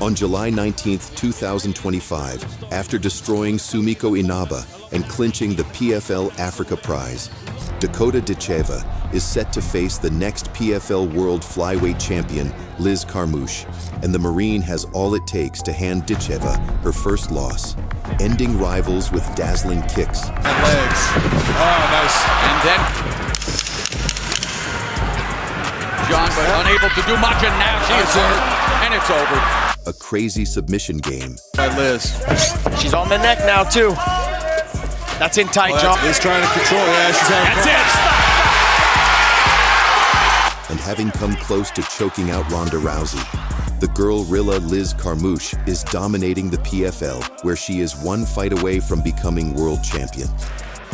On July 19, 2025, after destroying Sumiko Inaba and clinching the PFL Africa Prize, Dakota Ditcheva is set to face the next PFL World Flyweight Champion, Liz Carmouche, and the Marine has all it takes to hand Ditcheva her first loss, ending rivals with dazzling kicks. And legs. Oh, nice. And then John, but unable to do much, and now she is hurt, and it's over. A crazy submission game. By Liz. She's on the neck now, too. That's in tight, John. Liz trying to control. Yeah, she's having That's it. And having come close to choking out Ronda Rousey, the girl-rilla Liz Carmouche is dominating the PFL, where she is one fight away from becoming world champion.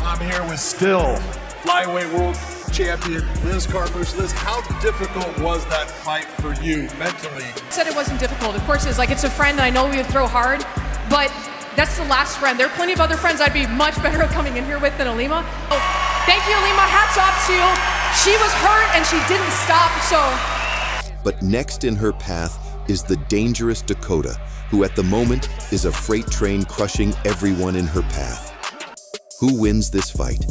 I'm here with still flyweight world champion Liz Carmouche. Liz, how difficult was that fight for you mentally? I said it wasn't difficult. Of course, it's a friend, and I know we would throw hard, but that's the last friend. There are plenty of other friends I'd be much better at coming in here with than Alima. Oh, thank you, Alima. Hats off to you. She was hurt and she didn't stop, so. But next in her path is the dangerous Dakota, who at the moment is a freight train crushing everyone in her path. Who wins this fight?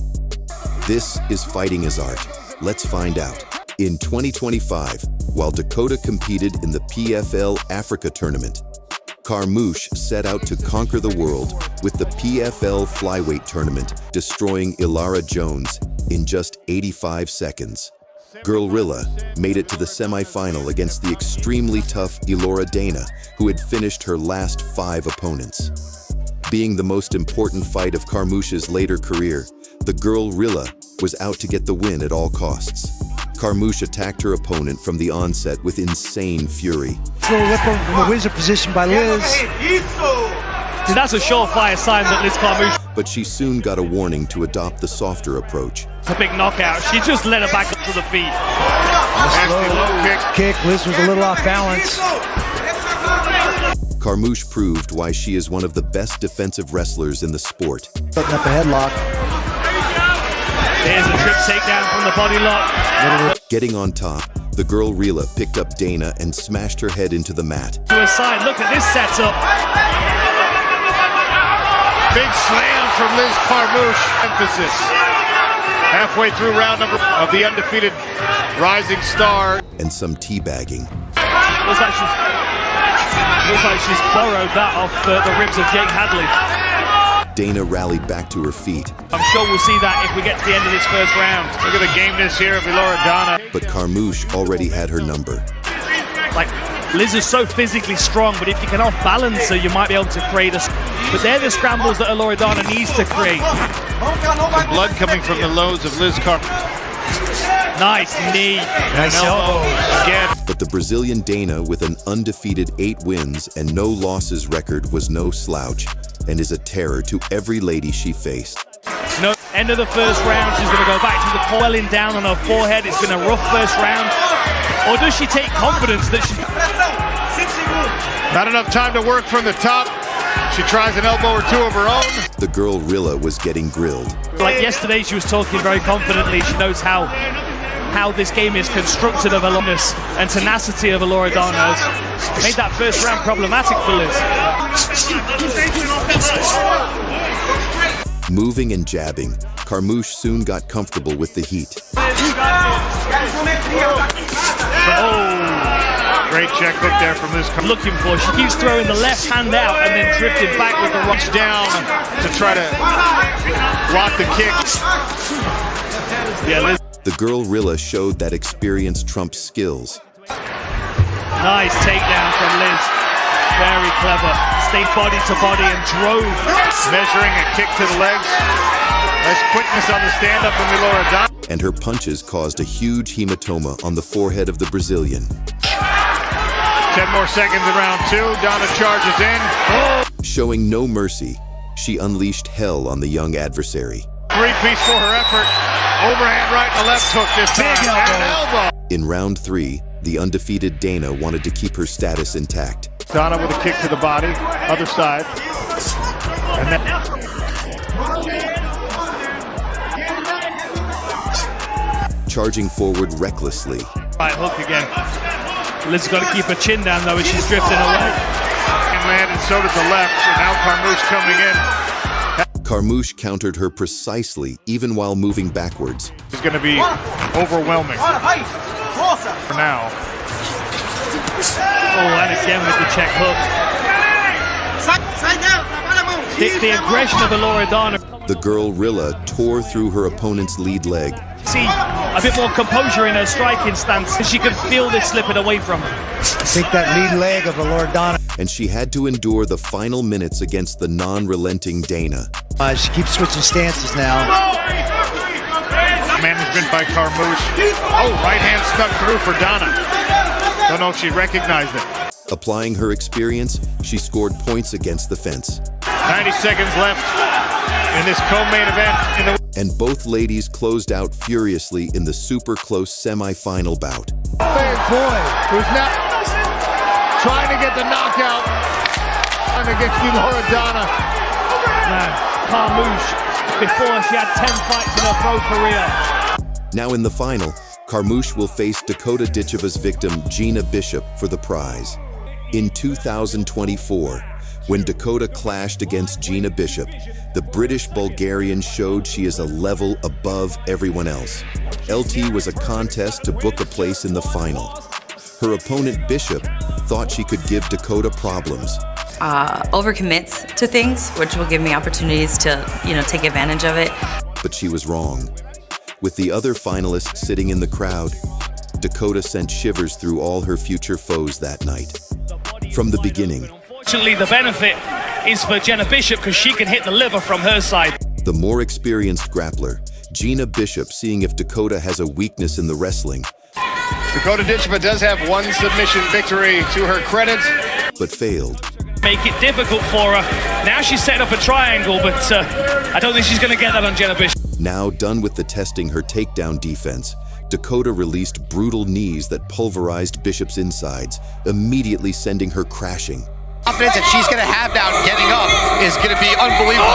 This is Fighting as Art. Let's find out. In 2025, while Dakota competed in the PFL Africa tournament, Carmouche set out to conquer the world with the PFL Flyweight tournament, destroying Ilara Jones in just 85 seconds. Girl-rilla made it to the semifinal against the extremely tough Elora Dana, who had finished her last 5 opponents. Being the most important fight of Carmouche's later career, the girl-rilla was out to get the win at all costs. Carmouche attacked her opponent from the onset with insane fury. Little whip over from the wizard position by Liz. That's a surefire sign that Liz Carmouche. But she soon got a warning to adopt the softer approach. A big knockout. She just let her back up to the feet. Kick. Liz was a little off balance. Carmouche proved why she is one of the best defensive wrestlers in the sport. Setting up a headlock. There's a trip takedown from the body lock. Getting on top, the girl-rilla picked up Dana and smashed her head into the mat. To her side, look at this setup. Big slam from Liz Carmouche. Emphasis. Halfway through round number of the undefeated rising star. And some teabagging. Looks like she's borrowed that off the ribs of Jake Hadley. Dana rallied back to her feet. I'm sure we'll see that if we get to the end of this first round. Look at the gameness here of Elora Dana. But Carmouche already had her number. Like, Liz is so physically strong, but if you can off-balance her, you might be able to create a... But they're the scrambles that Elora Dana needs to create. The blood coming from the lows of Liz Carmouche. Nice knee. Nice elbow. Again. But the Brazilian Dana, with an undefeated 8 wins and no losses record, was no slouch and is a terror to every lady she faced. No, end of the first round, she's going to go back to the coiling down on her forehead. It's been a rough first round. Or does she take confidence that she... Not enough time to work from the top. She tries an elbow or 2 of her own. The girl-rilla was getting grilled. Like yesterday, she was talking very confidently. She knows how this game is constructed of aloneness and tenacity of Elora Dana has made that first round problematic for Liz. Moving and jabbing, Carmouche soon got comfortable with the heat. Great check hook there from Liz Carmouche. Looking for, she keeps throwing the left hand out and then drifting back with the right Down to try to block the kick. Yeah, Liz. The girl-rilla showed that experience trumps skills. Nice takedown from Liz. Very clever. Stayed body to body and drove. Measuring a kick to the legs. Nice quickness on the stand-up from Elora Dana. And her punches caused a huge hematoma on the forehead of the Brazilian. 10 more seconds in round 2. Dana charges in. Oh. Showing no mercy, she unleashed hell on the young adversary. 3-piece for her effort. Overhand right and left hook this time. Big elbow. In round 3, the undefeated Dana wanted to keep her status intact. Dana with a kick to the body. Other side. And then... Charging forward recklessly. Right hook again. Liz has got to keep her chin down though as she's drifting away. head, and so did the left. And now Carmouche coming in. Carmouche countered her precisely, even while moving backwards. It's going to be overwhelming for now. Oh, and again with the check hook. The aggression of Loredana. The girl Rilla tore through her opponent's lead leg. See a bit more composure in her striking stance. She could feel this slipping away from her. I think that lead leg of Loredana. And she had to endure the final minutes against the non-relenting Dana. She keeps switching stances now. Management by Carmouche. Oh, right hand snuck through for Donna. Don't know if she recognized it. Applying her experience, she scored points against the fence. 90 seconds left in this co-main event. And both ladies closed out furiously in the super close semi-final bout. Big boy, who's now trying to get the knockout against Loredana. Man, Carmouche, before she had 10 fights in her pro career. Now in the final, Carmouche will face Dakota Ditcheva's victim, Gina Bishop, for the prize. In 2024, when Dakota clashed against Gina Bishop, the British-Bulgarian showed she is a level above everyone else. LT was a contest to book a place in the final. Her opponent, Bishop, thought she could give Dakota problems. Overcommits to things, which will give me opportunities to, take advantage of it. But she was wrong. With the other finalists sitting in the crowd, Dakota sent shivers through all her future foes that night. From the beginning, Unfortunately, the benefit is for Gina Bishop because she can hit the liver from her side. the more experienced grappler, Gina Bishop, seeing if Dakota has a weakness in the wrestling, Dakota Ditcheva does have one submission victory to her credit, but failed. Make it difficult for her. Now she's setting up a triangle, but I don't think she's going to get that on Gina Bishop. Now done with the testing her takedown defense, Dakota released brutal knees that pulverized Bishop's insides, immediately sending her crashing. Confidence that she's going to have now getting up is going to be unbelievable.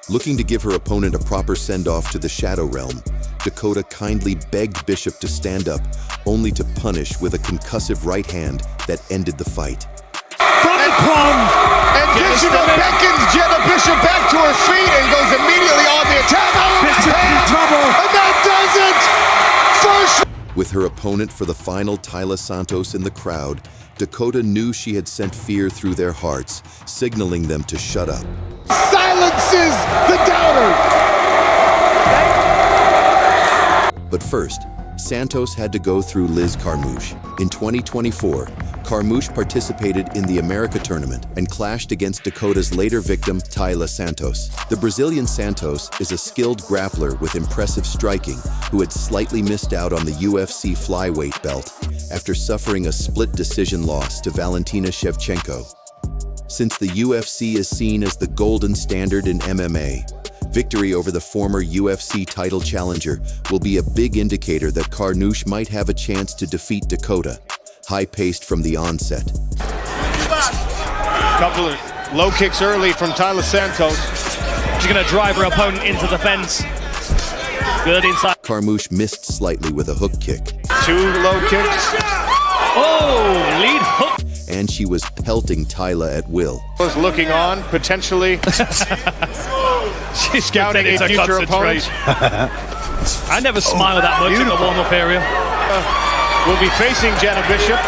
Looking to give her opponent a proper send-off to the Shadow Realm, Dakota kindly begged Bishop to stand up, only to punish with a concussive right hand that ended the fight. and Ditcheva beckons Gina Bishop back to her feet and goes immediately on the attack. And that does it! First. With her opponent for the final, Tyla Santos, in the crowd, Dakota knew she had sent fear through their hearts, signaling them to shut up. Silences the doubters. But first, Santos had to go through Liz Carmouche. In 2024, Carmouche participated in the America tournament and clashed against Dakota's later victim, Tyla Santos. The Brazilian Santos is a skilled grappler with impressive striking who had slightly missed out on the UFC flyweight belt after suffering a split decision loss to Valentina Shevchenko. Since the UFC is seen as the golden standard in MMA, victory over the former UFC title challenger will be a big indicator that Carmouche might have a chance to defeat Dakota, high-paced from the onset. Couple of low kicks early from Tyla Santos. She's going to drive her opponent into the fence. Good inside. Carmouche missed slightly with a hook kick. 2 low kicks. Oh, lead hook. And she was pelting Tyla at will. Was looking on, potentially She's scouting a future opponent. I never smile that much in the warm-up area. Will be facing Gina Bishop.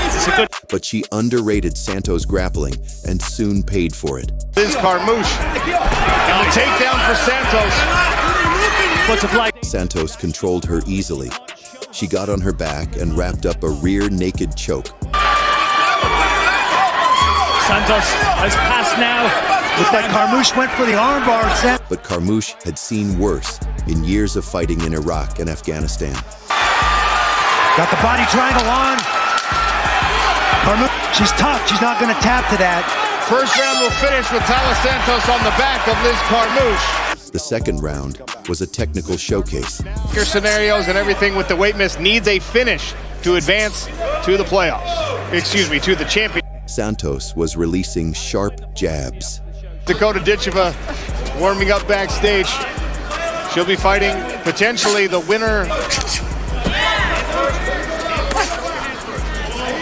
It's a good. But she underrated Santos' grappling and soon paid for it. Liz Carmouche. And the takedown for Santos. Butterfly. Santos controlled her easily. She got on her back and wrapped up a rear naked choke. Santos has passed now. With that, Carmouche went for the armbar. But Carmouche had seen worse in years of fighting in Iraq and Afghanistan. Got the body triangle on. Carmouche, she's tough. She's not going to tap to that. First round will finish with Tyla Santos on the back of Liz Carmouche. The second round was a technical showcase. Your scenarios and everything with the weight miss needs a finish to advance to the playoffs. Excuse me, to the champion. Santos was releasing sharp jabs. Dakota Ditcheva warming up backstage. She'll be fighting potentially the winner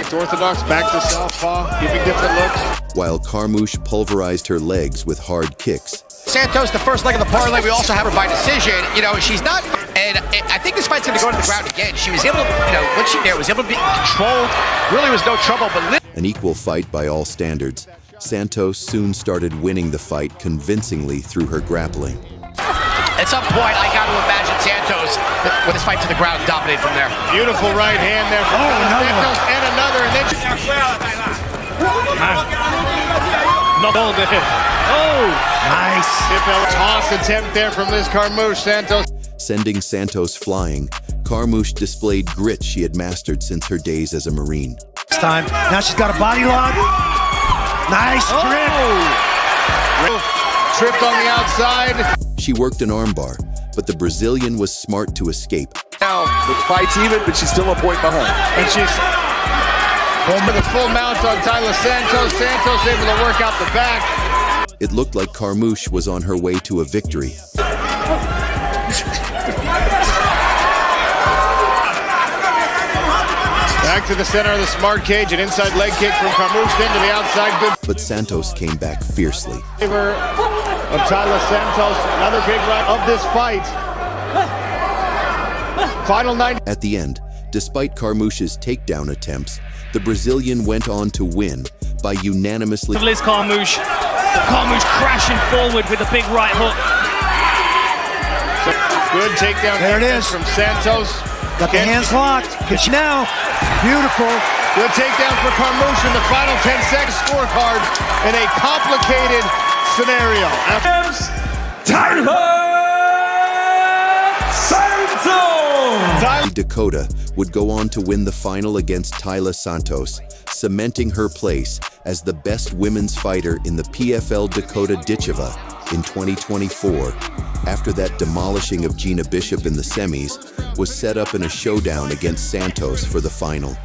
Back to orthodox, back to southpaw, giving different looks. While Carmouche pulverized her legs with hard kicks. Santos, the first leg of the parlay, we also have her by decision. You know, she's not, and I think this fight's going to go to the ground again. She was able to, you know, once she there was able to be controlled. Really was no trouble, but an equal fight by all standards, Santos soon started winning the fight convincingly through her grappling. at some point, I got to imagine Santos with his fight to the ground dominate from there. Beautiful right hand there from Santos, and another, and then not all there. Oh, nice. Toss attempt there from Liz Carmouche. Santos sending Santos flying. Carmouche displayed grit she had mastered since her days as a Marine. This time, now she's got a body lock. Nice trip. Tripped on the outside. She worked an armbar, but the Brazilian was smart to escape. Now, the fight's even, but she's still a point behind. And she's with a full mount on Tyler Santos. Santos able to work out the back. It looked like Carmouche was on her way to a victory. Back to the center of the smart cage, an inside leg kick from Carmouche, then to the outside. Good. But Santos came back fiercely. Favor of Tyler Santos, another big run of this fight. Final 90. At the end, despite Carmouche's takedown attempts, the Brazilian went on to win by unanimously. Liz Carmouche. Carmouche crashing forward with a big right hook. Good takedown. There it is from Santos. Got the hands locked. Gets you now. Beautiful. Good takedown for Carmouche in the final 10 seconds scorecard in a complicated scenario. Tyler Santos! Dakota would go on to win the final against Tyler Santos, cementing her place as the best women's fighter in the PFL Dakota Ditcheva in 2024, after that demolishing of Gina Bishop in the semis was set up in a showdown against Santos for the final.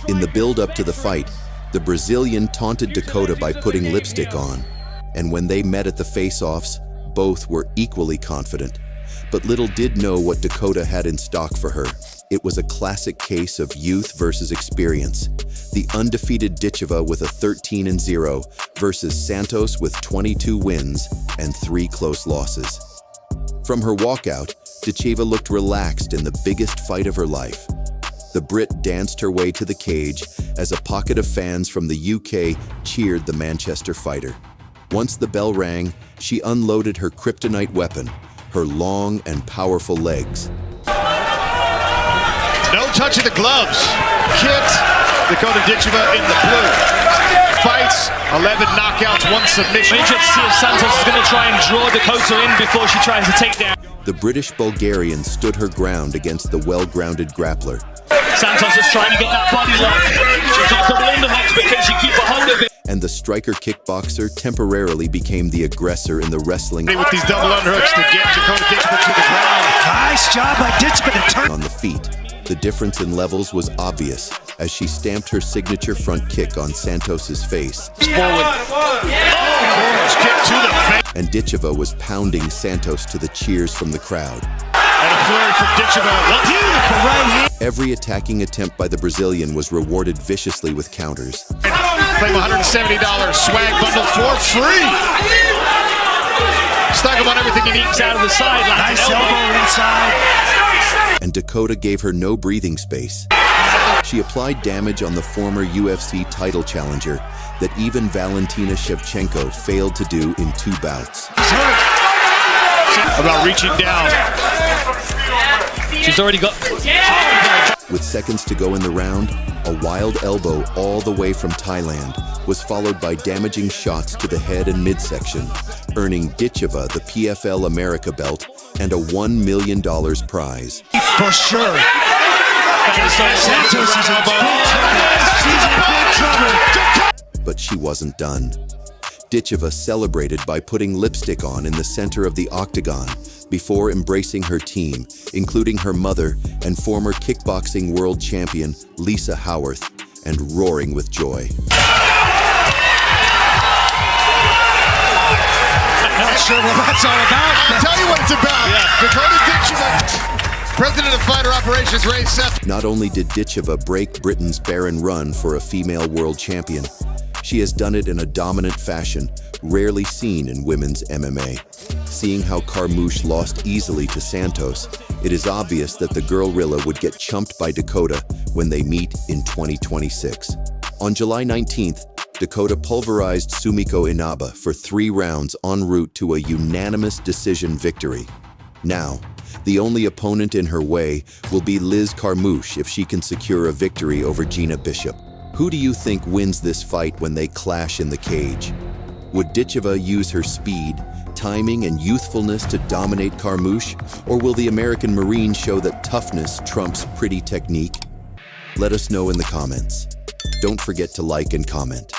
In the build-up to the fight, the Brazilian taunted Dakota by putting lipstick on, and when they met at the face-offs, both were equally confident. But little did know what Dakota had in stock for her. It was a classic case of youth versus experience. The undefeated Ditcheva with a 13-0 versus Santos with 22 wins and 3 close losses. From her walkout, Ditcheva looked relaxed in the biggest fight of her life. The Brit danced her way to the cage as a pocket of fans from the UK cheered the Manchester fighter. Once the bell rang, she unloaded her kryptonite weapon, her long and powerful legs. No touch of the gloves. Kicked. Dakota Ditcheva in the blue. Fights, 11 knockouts, 1 submission. Interested to see if Santos is going to try and draw Dakota in before she tries to take down. The British Bulgarian stood her ground against the well-grounded grappler. Santos is trying to get that body lock. She's got double underhooks, but can she keep a hold of it? And the striker kickboxer temporarily became the aggressor in the wrestling. With these double underhooks to get Dakota Ditcheva to the ground. Nice job by Ditcheva to turn on the feet. The difference in levels was obvious as she stamped her signature front kick on Santos's face. Forward. Kick to the face. And Ditcheva was pounding Santos to the cheers from the crowd. And a flurry from Ditcheva. Beautiful right hand. Every attacking attempt by the Brazilian was rewarded viciously with counters. Claim $170 swag bundle for free. Stock him on everything he needs out of the side. Nice elbow inside. And Dakota gave her no breathing space. She applied damage on the former UFC title challenger that even Valentina Shevchenko failed to do in 2 bouts. About reaching down. She's already got... With seconds to go in the round, a wild elbow all the way from Thailand was followed by damaging shots to the head and midsection, earning Ditcheva the PFL America belt and a $1 million prize. For sure. Santos is in big trouble. She's in big trouble. But she wasn't done. Ditcheva celebrated by putting lipstick on in the center of the octagon before embracing her team, including her mother and former kickboxing world champion Lisa Howarth, and roaring with joy. I'm not sure what that's all about. I'll tell you what it's about. Yeah. Dakota Ditcheva. President of Fighter Operations, Ray Seth. Not only did Ditcheva break Britain's barren run for a female world champion, she has done it in a dominant fashion, rarely seen in women's MMA. Seeing how Carmouche lost easily to Santos, it is obvious that the Girlrilla would get chumped by Dakota when they meet in 2026. On July 19th, Dakota pulverized Sumiko Inaba for 3 rounds en route to a unanimous decision victory. Now, the only opponent in her way will be Liz Carmouche if she can secure a victory over Gina Bishop. Who do you think wins this fight when they clash in the cage? Would Ditcheva use her speed, timing, and youthfulness to dominate Carmouche, or will the American Marine show that toughness trumps pretty technique? Let us know in the comments. Don't forget to like and comment.